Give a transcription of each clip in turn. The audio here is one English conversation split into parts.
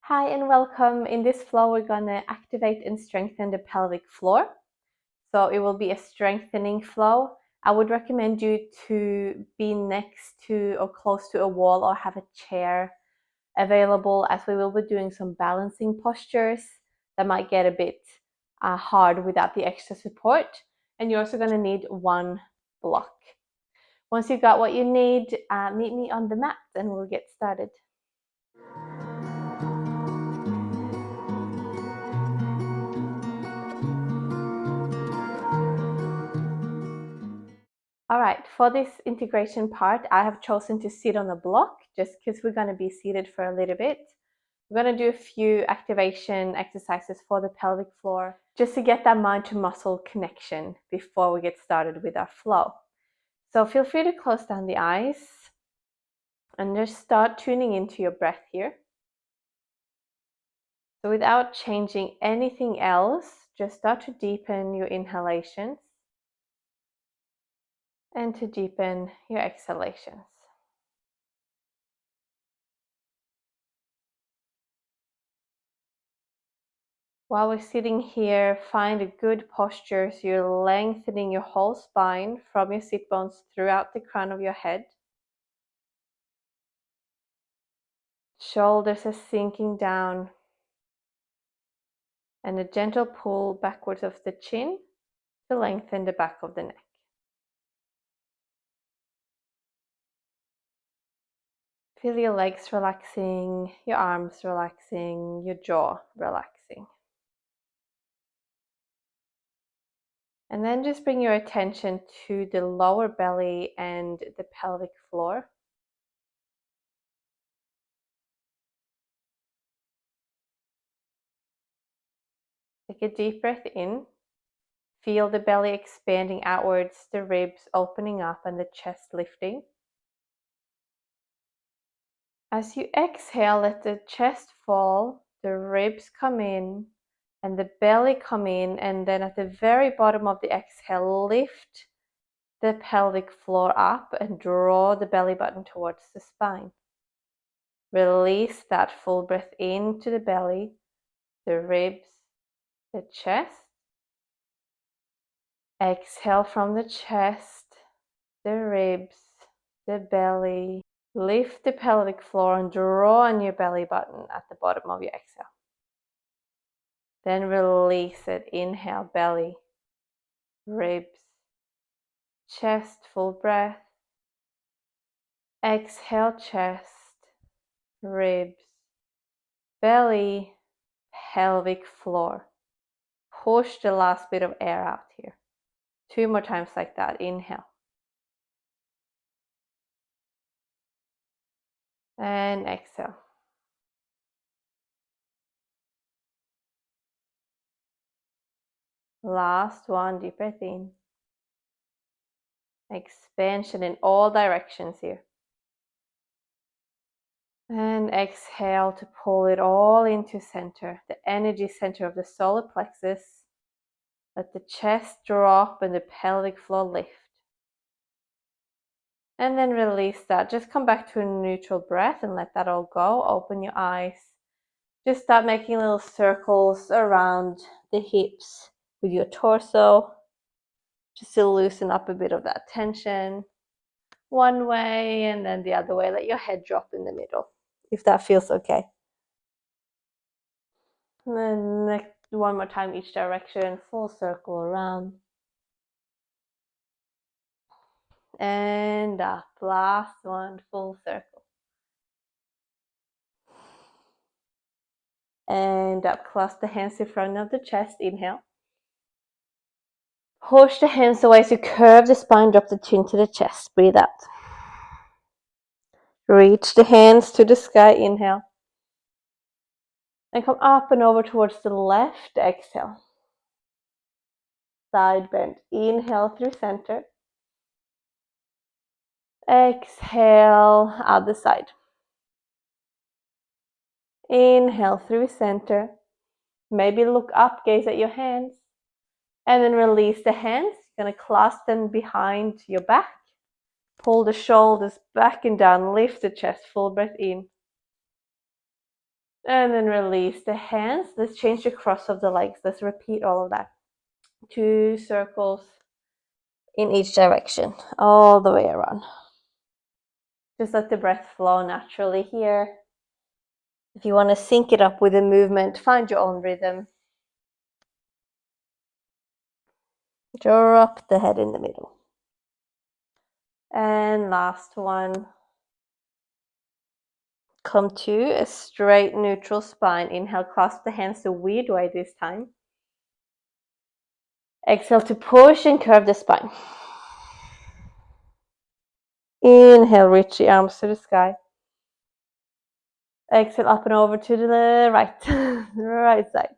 Hi and welcome. In this flow, we're going to activate and strengthen the pelvic floor. So it will be a strengthening flow. I would recommend you to be next to or close to a wall or have a chair available, as we will be doing some balancing postures that might get a bit hard without the extra support. And you're also going to need one block. Once you've got what you need, meet me on the mat and we'll get started. All right, for this integration part, I have chosen to sit on a block just because we're going to be seated for a little bit. We're going to do a few activation exercises for the pelvic floor just to get that mind to muscle connection before we get started with our flow. So feel free to close down the eyes and just start tuning into your breath here. So without changing anything else, just start to deepen your inhalations and to deepen your exhalations. While we're sitting here, find a good posture so you're lengthening your whole spine from your sit bones throughout the crown of your head. Shoulders are sinking down, and a gentle pull backwards of the chin to lengthen the back of the neck. Feel your legs relaxing, your arms relaxing, your jaw relaxing. And then just bring your attention to the lower belly and the pelvic floor. Take a deep breath in. Feel the belly expanding outwards, the ribs opening up, and the chest lifting. As you exhale, let the chest fall, the ribs come in, and the belly come in, and then at the very bottom of the exhale, lift the pelvic floor up and draw the belly button towards the spine. Release that full breath into the belly, the ribs, the chest. Exhale from the chest, the ribs, the belly. Lift the pelvic floor and draw on your belly button at the bottom of your exhale. Then release it. Inhale, belly, ribs, chest, full breath. Exhale, chest, ribs, belly, pelvic floor. Push the last bit of air out here. 2 more times like that. Inhale. And exhale. Last one, deep breath in. Expansion in all directions here. And exhale to pull it all into center, the energy center of the solar plexus. Let the chest drop and the pelvic floor lift. And then release that. Just come back to a neutral breath and let that all go. Open your eyes. Just start making little circles around the hips with your torso, just to loosen up a bit of that tension. One way and then the other way. Let your head drop in the middle, if that feels okay. And then one more time each direction, full circle around. And up. Last one, full circle. And up. Clasp the hands in front of the chest. Inhale. Push the hands away to curve the spine, drop the chin to the chest. Breathe out. Reach the hands to the sky. Inhale. And come up and over towards the left. Exhale. Side bend. Inhale through center. Exhale, other side. Inhale through center. Maybe look up, gaze at your hands. And then release the hands. You're going to clasp them behind your back. Pull the shoulders back and down. Lift the chest. Full breath in. And then release the hands. Let's change the cross of the legs. Let's repeat all of that. 2 circles in each direction, all the way around. Just let the breath flow naturally here. If you want to sync it up with the movement, find your own rhythm. Drop the head in the middle. And last one. Come to a straight neutral spine. Inhale, clasp the hands the weird way this time. Exhale to push and curve the spine. Inhale, reach the arms to the sky. Exhale, up and over to the right, right side.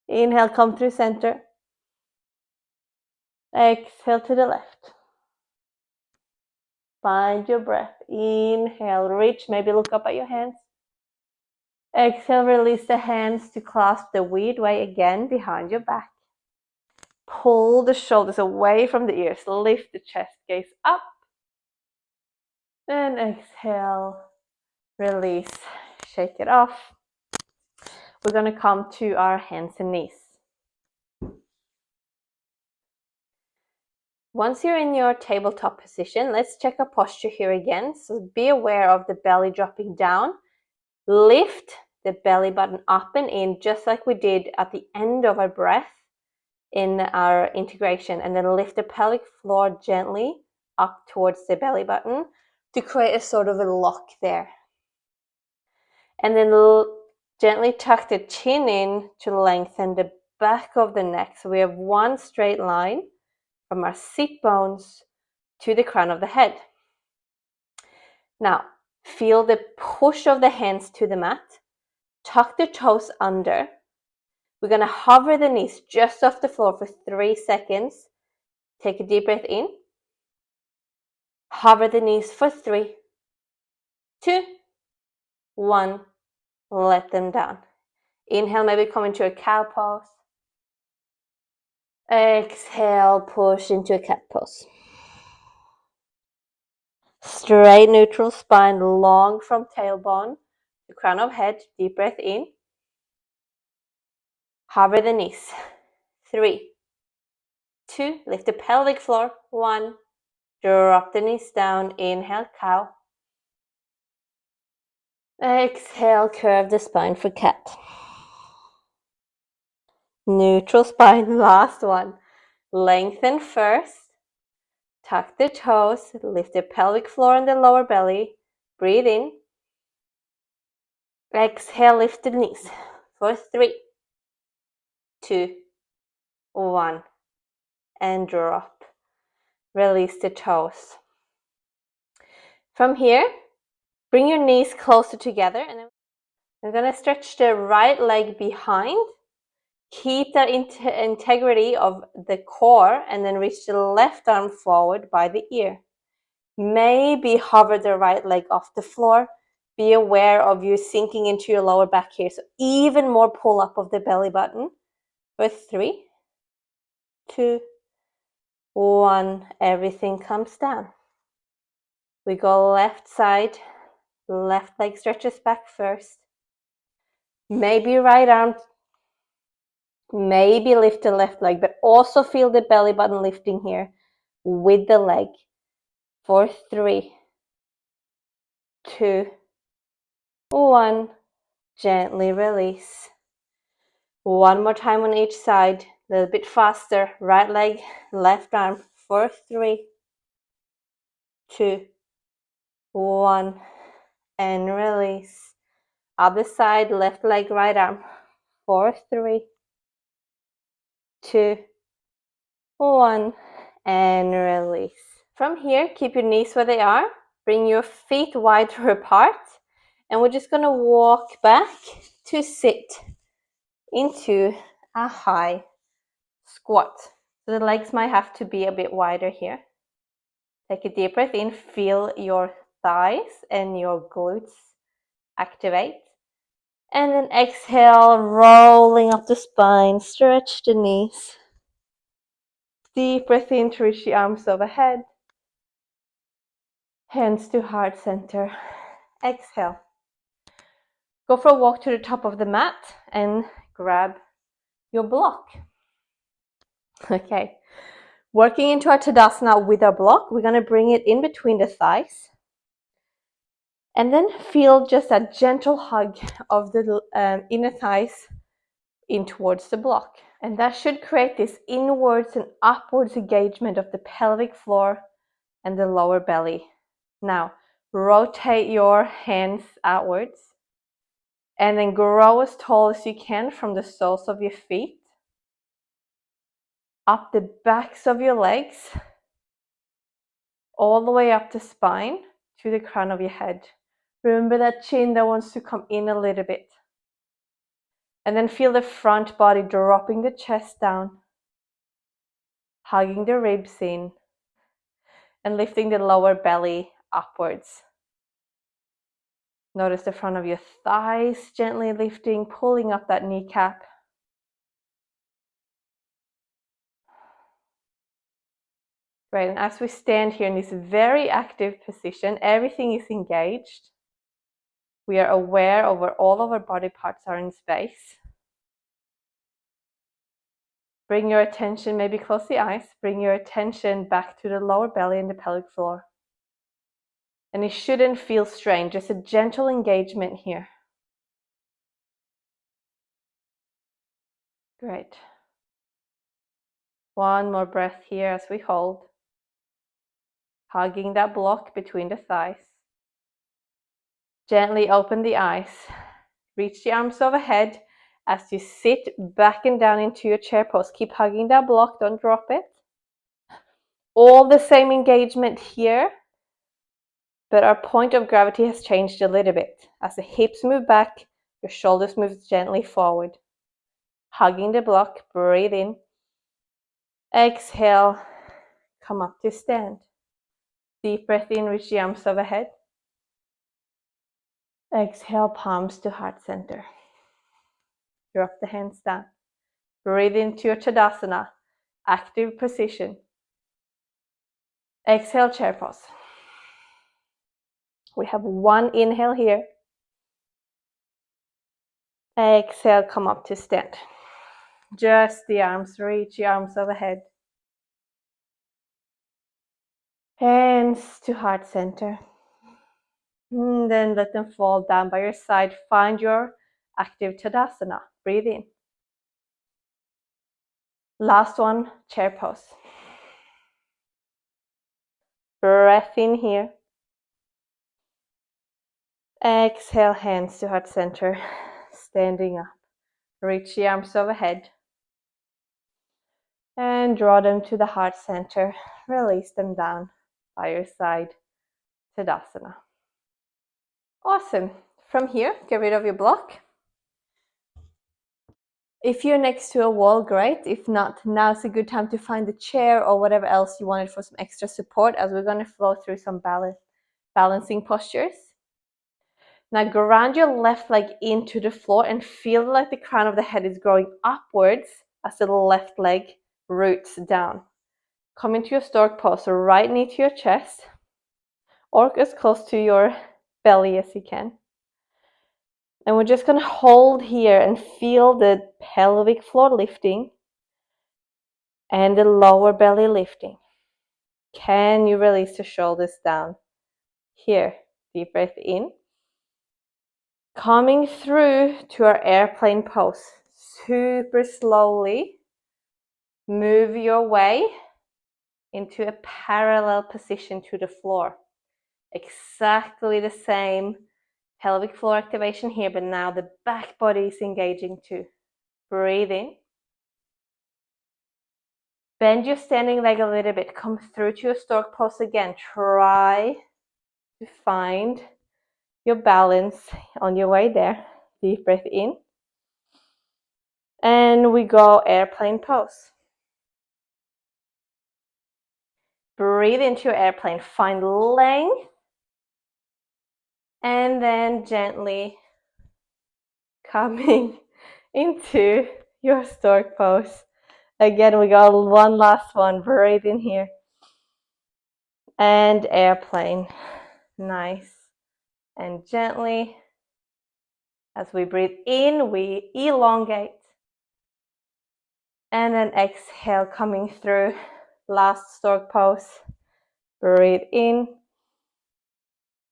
Inhale, come through center. Exhale to the left. Find your breath. Inhale, reach, maybe look up at your hands. Exhale, release the hands to clasp the weird way again behind your back. Pull the shoulders away from the ears. Lift the chest, gaze up. And exhale, release, shake it off. We're going to come to our hands and knees. Once you're in your tabletop position, let's check our posture here again. So be aware of the belly dropping down. Lift the belly button up and in, just like we did at the end of our breath in our integration. And then lift the pelvic floor gently up towards the belly button to create a sort of a lock there. And then gently tuck the chin in to lengthen the back of the neck. So we have one straight line from our sit bones to the crown of the head. Now, feel the push of the hands to the mat. Tuck the toes under. We're going to hover the knees just off the floor for 3 seconds. Take a deep breath in. Hover the knees for 3, 2, 1. Let them down. Inhale, maybe come into a cow pose. Exhale, push into a cat pose. Straight neutral spine, long from tailbone to crown of head. Deep breath in. Hover the knees. 3, 2, lift the pelvic floor. 1, drop the knees down. Inhale, cow. Exhale, curve the spine for cat. Neutral spine, last one. Lengthen first. Tuck the toes, lift the pelvic floor and the lower belly. Breathe in. Exhale, lift the knees for 3, 2, 1. And drop. Release the toes. From here, bring your knees closer together and then we're going to stretch the right leg behind. Keep that integrity of the core and then reach the left arm forward by the ear. Maybe hover the right leg off the floor. Be aware of you sinking into your lower back here. So even more pull up of the belly button. For 3, 2, 1. Everything comes down. We go left side. Left leg stretches back first. Maybe right arm. Maybe lift the left leg, but also feel the belly button lifting here with the leg. For 3, 2, 1. Gently release. One more time on each side. A little bit faster. Right leg, left arm. For 3, 2, 1. And release. Other side, left leg, right arm. For 3, 2, 1. And release. From here, keep your knees where they are. Bring your feet wider apart. And we're just going to walk back to sit into a high squat. So the legs might have to be a bit wider here. Take a deep breath in. Feel your thighs and your glutes activate. And then exhale, rolling up the spine. Stretch the knees. Deep breath in to reach the arms overhead. Hands to heart center. Exhale. Go for a walk to the top of the mat and grab your block. Okay, working into our Tadasana with our block, we're going to bring it in between the thighs. And then feel just a gentle hug of the inner thighs in towards the block. And that should create this inwards and upwards engagement of the pelvic floor and the lower belly. Now, rotate your hands outwards and then grow as tall as you can from the soles of your feet, up the backs of your legs, all the way up the spine to the crown of your head. Remember that chin that wants to come in a little bit. And then feel the front body dropping the chest down, hugging the ribs in, and lifting the lower belly upwards. Notice the front of your thighs gently lifting, pulling up that kneecap. Great, and as we stand here in this very active position, everything is engaged. We are aware of where all of our body parts are in space. Bring your attention, maybe close the eyes, bring your attention back to the lower belly and the pelvic floor. And it shouldn't feel strained, just a gentle engagement here. Great. One more breath here as we hold, hugging that block between the thighs. Gently open the eyes, reach the arms overhead as you sit back and down into your chair pose. Keep hugging that block, don't drop it. All the same engagement here, but our point of gravity has changed a little bit. As the hips move back, your shoulders move gently forward. Hugging the block, breathe in. Exhale, come up to stand. Deep breath in, reach the arms overhead. Exhale, palms to heart center. Drop the hands down. Breathe into your Tadasana, active position. Exhale, chair pose. We have one inhale here. Exhale, come up to stand. Just the arms, reach the arms overhead. Hands to heart center. And then let them fall down by your side. Find your active Tadasana. Breathe in. Last one, chair pose. Breath in here. Exhale, hands to heart center. Standing up. Reach the arms overhead. And draw them to the heart center. Release them down by your side. Tadasana. Awesome. From here, get rid of your block. If you're next to a wall, great. If not, now's a good time to find a chair or whatever else you wanted for some extra support, as we're going to flow through some balancing postures. Now ground your left leg into the floor and feel like the crown of the head is growing upwards as the left leg roots down. Come into your stork pose, so right knee to your chest or as close to your belly as you can. And we're just going to hold here and feel the pelvic floor lifting and the lower belly lifting. Can you release the shoulders down? Here, deep breath in. Coming through to our airplane pose. Super slowly move your way into a parallel position to the floor. Exactly the same pelvic floor activation here, but now the back body is engaging too. Breathe in. Bend your standing leg a little bit. Come through to your stork pose again. Try to find your balance on your way there. Deep breath in. And we go airplane pose. Breathe into your airplane. Find length. And then gently coming into your stork pose. Again, we got one last one. Breathe in here. And airplane. Nice. And gently As we breathe in, we elongate. And then exhale, coming through. Last stork pose. Breathe in.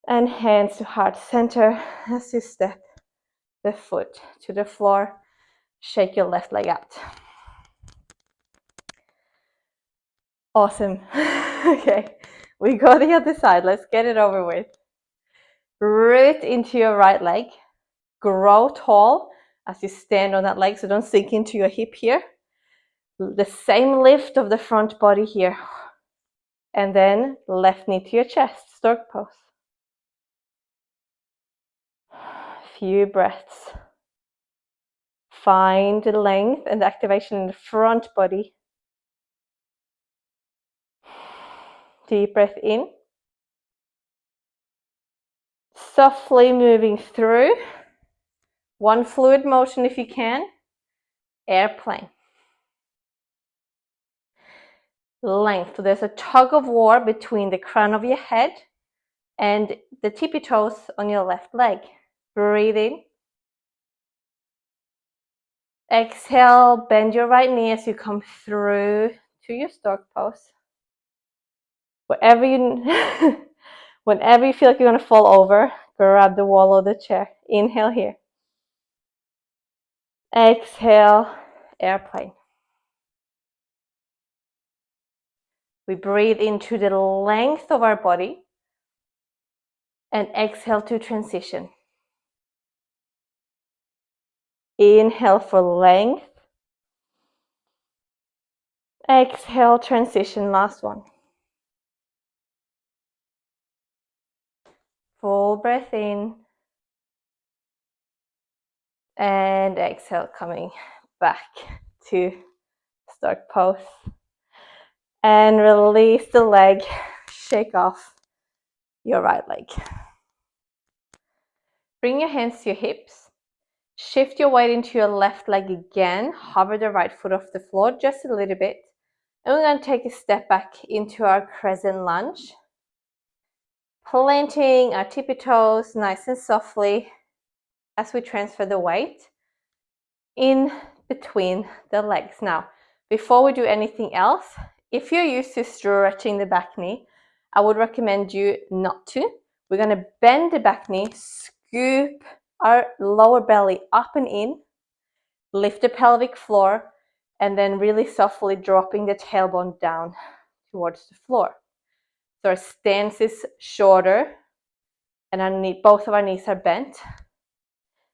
And hands to heart center as you step the foot to the floor. Shake your left leg out. Awesome. Okay, we go the other side. Let's get it over with. Root into your right leg. Grow tall as you stand on that leg, so don't sink into your hip here. The same lift of the front body here. And then left knee to your chest, stork pose. Few breaths. Find the length and the activation in the front body. Deep breath in. Softly moving through. One fluid motion if you can. Airplane. Length. So there's a tug of war between the crown of your head and the tippy toes on your left leg. Breathe in. Exhale, bend your right knee as you come through to your stork pose. Whenever you feel like you're going to fall over, grab the wall of the chair. Inhale here. Exhale, airplane. We breathe into the length of our body and exhale to transition. Inhale for length. Exhale, transition, last one. Full breath in. And exhale, coming back to stork pose. And release the leg. Shake off your right leg. Bring your hands to your hips. Shift your weight into your left leg again. Hover the right foot off the floor just a little bit. And we're going to take a step back into our crescent lunge. Planting our tippy toes nice and softly as we transfer the weight in between the legs. Now, before we do anything else, if you're used to stretching the back knee, I would recommend you not to. We're going to bend the back knee, scoop our lower belly up and in, lift the pelvic floor, and then really softly dropping the tailbone down towards the floor. So our stance is shorter and both of our knees are bent.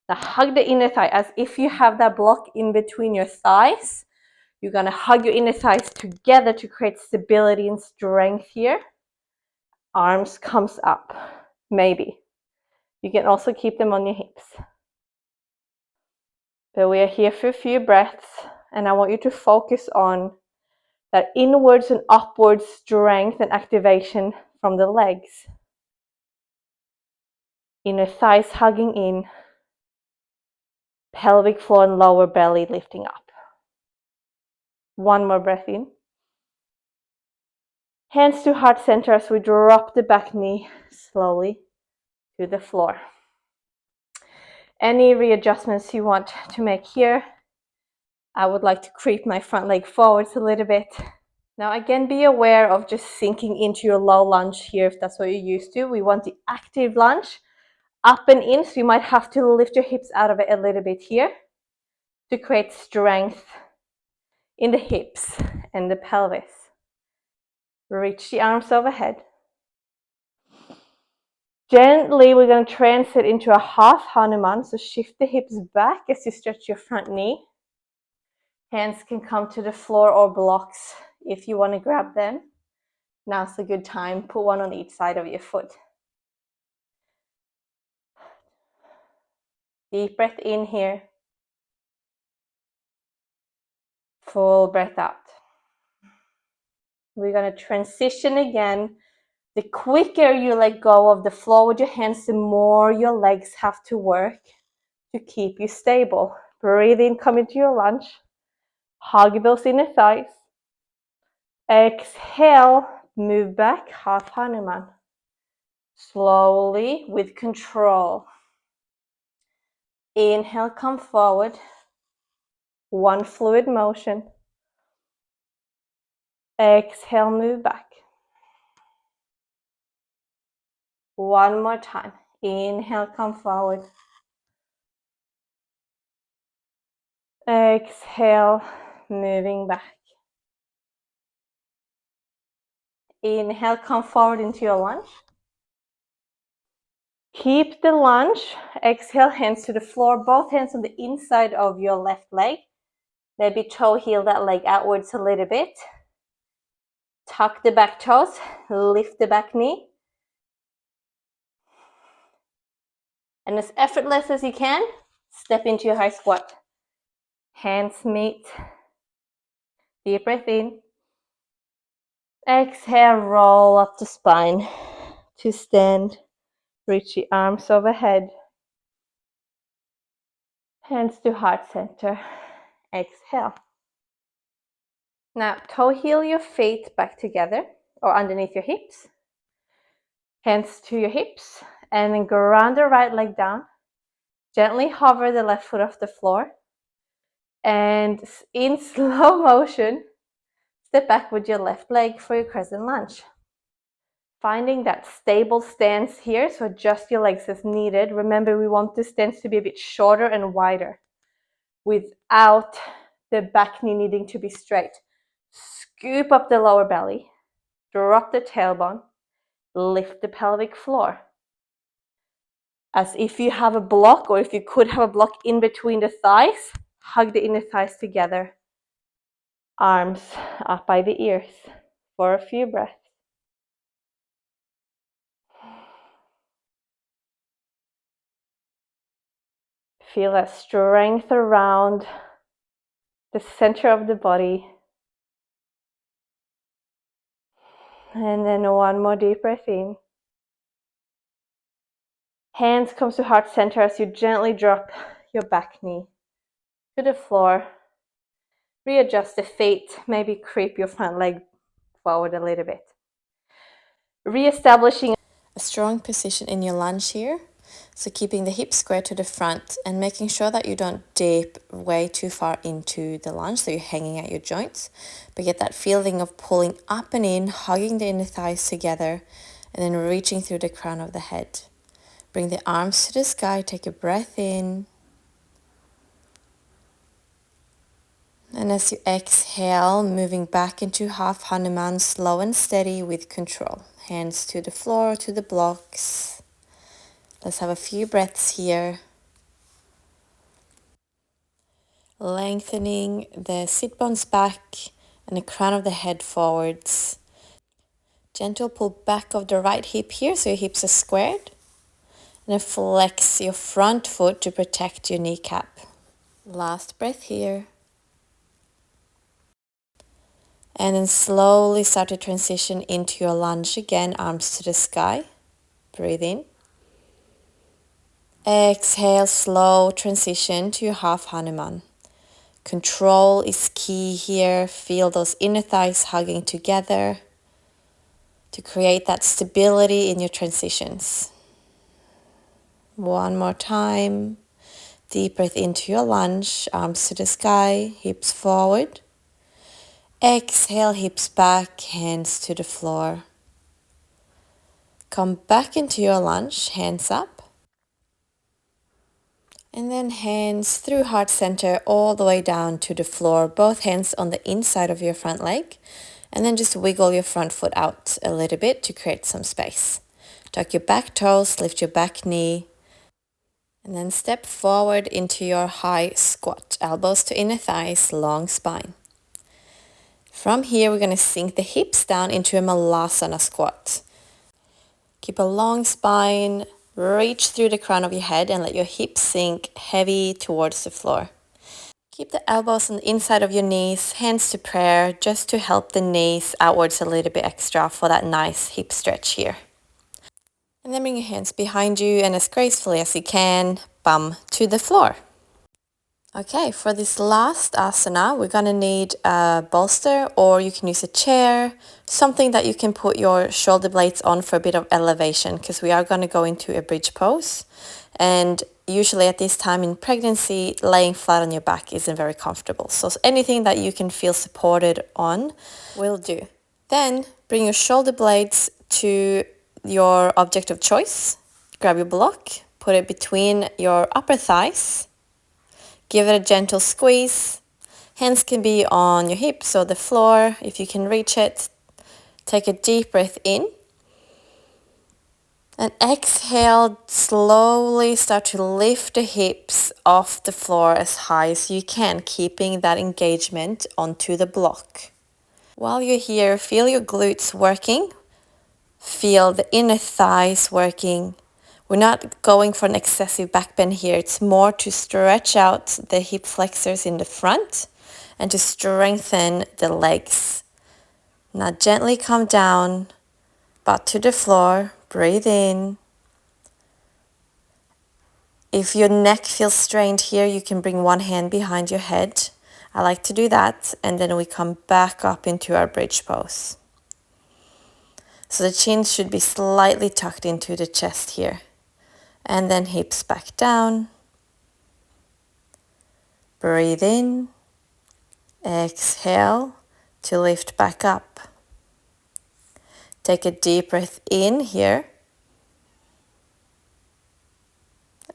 Now hug the inner thigh as if you have that block in between your thighs. You're going to hug your inner thighs together to create stability and strength here. Arms comes up, maybe. You can also keep them on your hips. But we are here for a few breaths, and I want you to focus on that inwards and upwards strength and activation from the legs. Inner thighs hugging in, pelvic floor and lower belly lifting up. One more breath in. Hands to heart center as we drop the back knee slowly to the floor. Any readjustments you want to make here, I would like to creep my front leg forwards a little bit. Now again, be aware of just sinking into your low lunge here if that's what you're used to. We want the active lunge up and in, so you might have to lift your hips out of it a little bit here to create strength in the hips and the pelvis. Reach the arms overhead. Gently, we're going to transit into a half Hanuman, so shift the hips back as you stretch your front knee. Hands can come to the floor or blocks if you want to grab them. Now's a good time. Put one on each side of your foot. Deep breath in here. Full breath out. We're going to transition again. The quicker you let go of the floor with your hands, the more your legs have to work to keep you stable. Breathe in, come into your lunge. Hug those inner thighs. Exhale, move back, half Hanuman. Slowly, with control. Inhale, come forward. One fluid motion. Exhale, move back. One more time. Inhale, come forward. Exhale, moving back. Inhale, come forward into your lunge. Keep the lunge. Exhale, hands to the floor, both hands on the inside of your left leg. Maybe toe heel that leg outwards a little bit. Tuck the back toes, lift the back knee. And as effortless as you can, step into your high squat. Hands meet. Deep breath in. Exhale, roll up the spine to stand. Reach the arms overhead. Hands to heart center. Exhale. Now, toe heel your feet back together or underneath your hips. Hands to your hips. And then ground the right leg down. Gently hover the left foot off the floor. And in slow motion, step back with your left leg for your crescent lunge. Finding that stable stance here, so adjust your legs as needed. Remember, we want the stance to be a bit shorter and wider without the back knee needing to be straight. Scoop up the lower belly, drop the tailbone, lift the pelvic floor. As if you have a block, or if you could have a block in between the thighs, hug the inner thighs together. Arms up by the ears for a few breaths. Feel that strength around the center of the body. And then one more deep breath in. Hands come to heart center as you gently drop your back knee to the floor. Readjust the feet, maybe creep your front leg forward a little bit. Reestablishing a strong position in your lunge here. So keeping the hips square to the front and making sure that you don't dip way too far into the lunge, so you're hanging at your joints, but get that feeling of pulling up and in, hugging the inner thighs together, and then reaching through the crown of the head. Bring the arms to the sky, take a breath in. And as you exhale, moving back into half Hanuman, slow and steady with control. Hands to the floor, to the blocks. Let's have a few breaths here. Lengthening the sit bones back and the crown of the head forwards. Gentle pull back of the right hip here so your hips are squared. And then flex your front foot to protect your kneecap. Last breath here. And then slowly start to transition into your lunge again, arms to the sky. Breathe in. Exhale, slow transition to your half Hanuman. Control is key here. Feel those inner thighs hugging together to create that stability in your transitions. One more time. Deep breath into your lunge, arms to the sky, hips forward. Exhale, hips back, hands to the floor. Come back into your lunge, hands up. And then hands through heart center all the way down to the floor, both hands on the inside of your front leg. And then just wiggle your front foot out a little bit to create some space. Tuck your back toes, lift your back knee. And then step forward into your high squat. Elbows to inner thighs, long spine. From here, we're going to sink the hips down into a Malasana squat. Keep a long spine. Reach through the crown of your head and let your hips sink heavy towards the floor. Keep the elbows on the inside of your knees, hands to prayer, just to help the knees outwards a little bit extra for that nice hip stretch here. And then bring your hands behind you and as gracefully as you can, bum to the floor. Okay, for this last asana, we're going to need a bolster, or you can use a chair, something that you can put your shoulder blades on for a bit of elevation, because we are going to go into a bridge pose. And usually at this time in pregnancy, laying flat on your back isn't very comfortable. So anything that you can feel supported on will do. Then bring your shoulder blades to your object of choice. Grab your block, put it between your upper thighs. Give it a gentle squeeze. Hands can be on your hips or the floor if you can reach it. Take a deep breath in. And exhale, slowly start to lift the hips off the floor as high as you can, keeping that engagement onto the block. While you're here, feel your glutes working. Feel the inner thighs working. We're not going for an excessive back bend here. It's more to stretch out the hip flexors in the front and to strengthen the legs. Now gently come down, butt to the floor, breathe in. If your neck feels strained here, you can bring one hand behind your head. I like to do that, and then we come back up into our bridge pose. So the chin should be slightly tucked into the chest here. And then hips back down. Breathe in. Exhale to lift back up. Take a deep breath in here.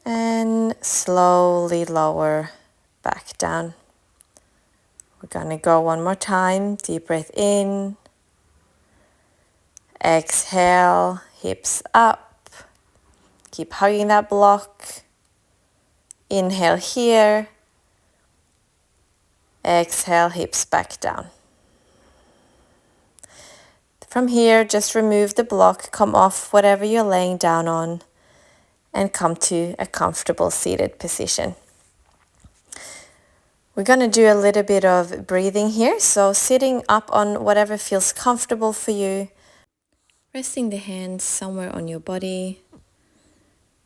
And slowly lower back down. We're going to go one more time. Deep breath in. Exhale, hips up. Keep hugging that block. Inhale here. Exhale, hips back down. From here, just remove the block, come off whatever you're laying down on, and come to a comfortable seated position. We're going to do a little bit of breathing here. So sitting up on whatever feels comfortable for you. Resting the hands somewhere on your body.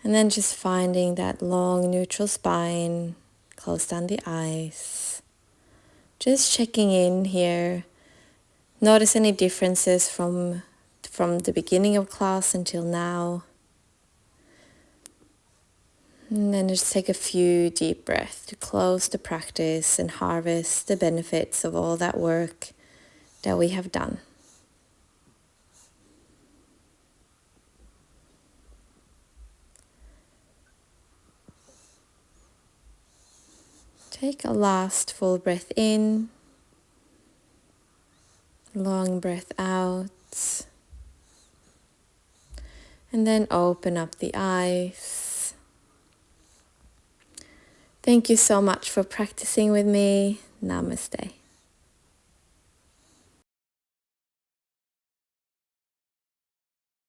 And then just finding that long neutral spine. Close down the eyes. Just checking in here. Notice any differences from the beginning of class until now. And then just take a few deep breaths to close the practice and harvest the benefits of all that work that we have done. Take a last full breath in, long breath out, and then open up the eyes. Thank you so much for practicing with me. Namaste.